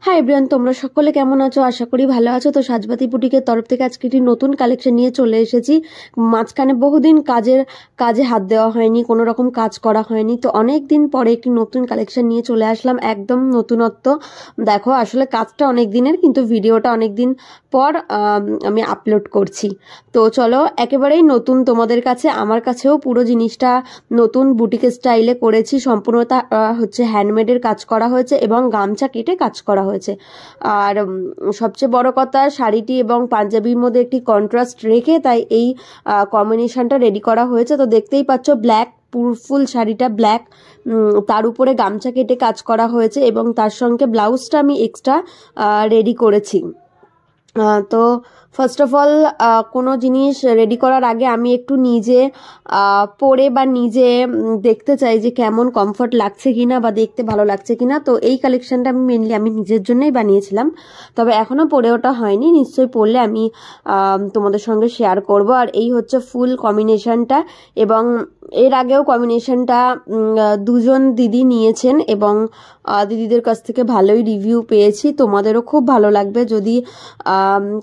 Hi everyone, তোমরা সকলে কেমন আছো? আশা করি ভালো আছো। তো সাজবাতি বুটিকের তরফ থেকে আজকে একটি নতুন কালেকশন নিয়ে চলে এসেছি। মাঝখানে বহুদিন কাজে হাত দেওয়া হয়নি, কোনো রকম কাজ করা হয়নি, তো অনেক দিন পরে একটি নতুন কালেকশন নিয়ে চলে আসলাম, একদম নতুনত্ব। দেখো, আসলে কাজটা অনেক দিনের, কিন্তু ভিডিওটা অনেক দিন পর আমি আপলোড করছি। তো চলো, একেবারেই নতুন তোমাদের কাছে, আমার কাছেও পুরো জিনিসটা নতুন বুটিক স্টাইলে করেছি। সম্পূর্ণটা হচ্ছে হ্যান্ডমেডের কাজ করা হয়েছে এবং গামছা কেটে কাজ করা হয়েছে। আর সবচেয়ে বড় কথা, শাড়িটি এবং পাঞ্জাবির মধ্যে একটি কন্ট্রাস্ট রেখে তাই এই কম্বিনেশনটা রেডি করা হয়েছে। তো দেখতেই পাচ্ছ, ব্ল্যাক ফুল শাড়িটা ব্ল্যাক, তার উপরে গামছা কেটে কাজ করা হয়েছে এবং তার সঙ্গে ব্লাউজটা আমি এক্সট্রা রেডি করেছি। তো ফার্স্ট অফ অল, কোনো জিনিস রেডি করার আগে আমি একটু নিজে পরে বা নিজে দেখতে চাই যে কেমন কমফর্ট লাগছে কিনা বা দেখতে ভালো লাগছে কিনা। তো এই কালেকশনটা আমি নিজের জন্যই বানিয়েছিলাম, তবে এখনও পরে ওটা হয়নি। নিশ্চয়ই পরলে আমি তোমাদের সঙ্গে শেয়ার করব। আর এই হচ্ছে ফুল কম্বিনেশনটা, এবং এর আগেও কম্বিনেশনটা দুজন দিদি নিয়েছেন এবং দিদিদের কাছ থেকে ভালোই রিভিউ পেয়েছি। তোমাদেরও খুব ভালো লাগবে। যদি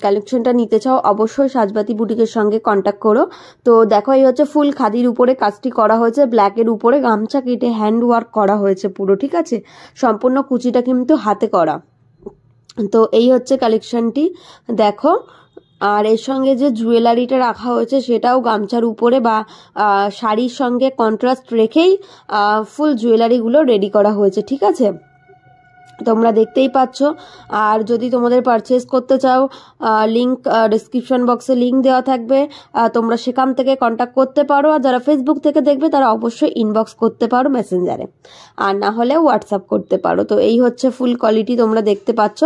কালেকশনটা নিতে চাও, অবশ্যই সাজবাতি বুটিকের সঙ্গে কন্ট্যাক্ট করো। তো দেখো, এই হচ্ছে ফুল খাদির উপরে কাজটি করা হয়েছে, ব্ল্যাকের উপরে গামছা কেটে হ্যান্ড ওয়ার্ক করা হয়েছে পুরো, ঠিক আছে? সম্পূর্ণ কুচিটা কিন্তু হাতে করা। তো এই হচ্ছে কালেকশনটি, দেখো। আর এর সঙ্গে যে জুয়েলারিটা রাখা হয়েছে সেটাও গামছার উপরে বা শাড়ির সঙ্গে কন্ট্রাস্ট রেখেই ফুল জুয়েলারিগুলো রেডি করা হয়েছে, ঠিক আছে? তোমরা দেখতেই পাচ্ছ। আর যদি তোমাদের পারচেস করতে চাও, লিংক ডিসক্রিপশন বক্সে লিংক দেওয়া থাকবে, তোমরা সেখান থেকে কন্ট্যাক্ট করতে পারো। আর যারা ফেসবুক থেকে দেখবে তারা অবশ্যই ইনবক্স করতে পারো মেসেঞ্জারে, আর না হলে হোয়াটসঅ্যাপ করতে পারো। তো এই হচ্ছে ফুল কোয়ালিটি, তোমরা দেখতে পাচ্ছ।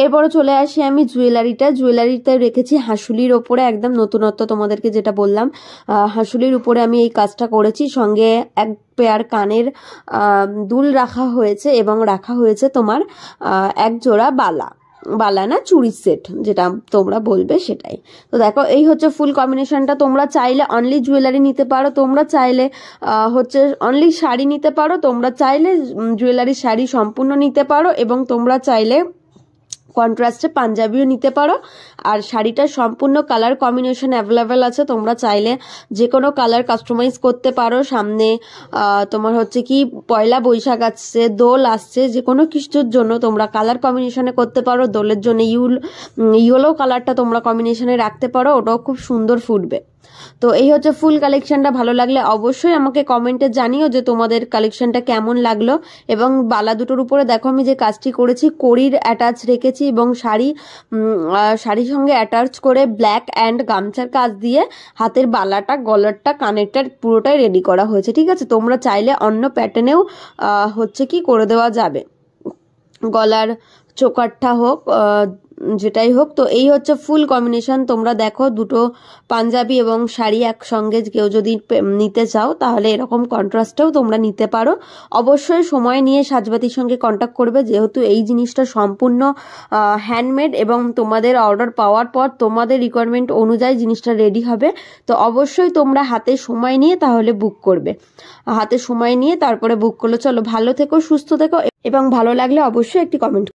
এরপরে চলে আসি আমি জুয়েলারিতে রেখেছি হাঁসুলির ওপরে, একদম নতুনত্ব তোমাদেরকে যেটা বললাম, হাঁসুলির উপরে আমি এই কাজটা করেছি। সঙ্গে এক পেয়ার কানের দুল রাখা হয়েছে এবং রাখা হয়েছে তোমার এক জোড়া বালা না চুড়ি সেট, যেটা তোমরা বলবে সেটাই। তো দেখো, এই হচ্ছে ফুল কম্বিনেশনটা। তোমরা চাইলে অনলি জুয়েলারি নিতে পারো, তোমরা চাইলে হচ্ছে অনলি শাড়ি নিতে পারো, তোমরা চাইলে জুয়েলারি শাড়ি সম্পূর্ণ নিতে পারো, এবং তোমরা চাইলে কন্ট্রাস্টে পাঞ্জাবিও নিতে পারো। আর শাড়িটার সম্পূর্ণ কালার কম্বিনেশন অ্যাভেলেবেল আছে, তোমরা চাইলে যে কোনো কালার কাস্টমাইজ করতে পারো। সামনে তোমার হচ্ছে কি পয়লা বৈশাখ আসছে, দোল আসছে, যে কোনো কিছুর জন্য তোমরা কালার কম্বিনেশনে করতে পারো। দোলের জন্য ইয়েলো কালারটা তোমরা কম্বিনেশনে রাখতে পারো, ওটাও খুব সুন্দর ফুটবে। তো এই হচ্ছে ফুল কালেকশনটা। ভালো লাগলে অবশ্যই আমাকে কমেন্টে জানিও যে তোমাদের কালেকশনটা কেমন লাগলো। এবং বালা দুটোর উপরে দেখো আমি যে কাজটি করেছি, কড়ির অ্যাটাচ রেখেছি এবং শাড়ির সঙ্গে অ্যাটাচ করে ব্ল্যাক অ্যান্ড গামছার কাজ দিয়ে হাতের বালাটা, গলারটা, কানেরটা পুরোটাই রেডি করা হয়েছে, ঠিক আছে? তোমরা চাইলে অন্য প্যাটার্নেও হচ্ছে কি করে দেওয়া যাবে, গলার চোকারটা হোক, যেটাই হোক। তো এই হচ্ছে ফুল কম্বিনেশন। তোমরা দেখো, দুটো পাঞ্জাবি এবং শাড়ি একসঙ্গে কেউ যদি নিতে চাও তাহলে এরকম কন্ট্রাস্টেও তোমরা নিতে পারো। অবশ্যই সময় নিয়ে সাজবাতির সঙ্গে কন্ট্যাক্ট করবে, যেহেতু এই জিনিসটা সম্পূর্ণ হ্যান্ডমেড এবং তোমাদের অর্ডার পাওয়ার পর তোমাদের রিকোয়ারমেন্ট অনুযায়ী জিনিসটা রেডি হবে। তো অবশ্যই তোমরা হাতে সময় নিয়ে তাহলে বুক করবে, হাতে সময় নিয়ে তারপরে বুক করলে। চলো, ভালো থেকো, সুস্থ থেকো, এবং ভালো লাগলে অবশ্যই একটি কমেন্ট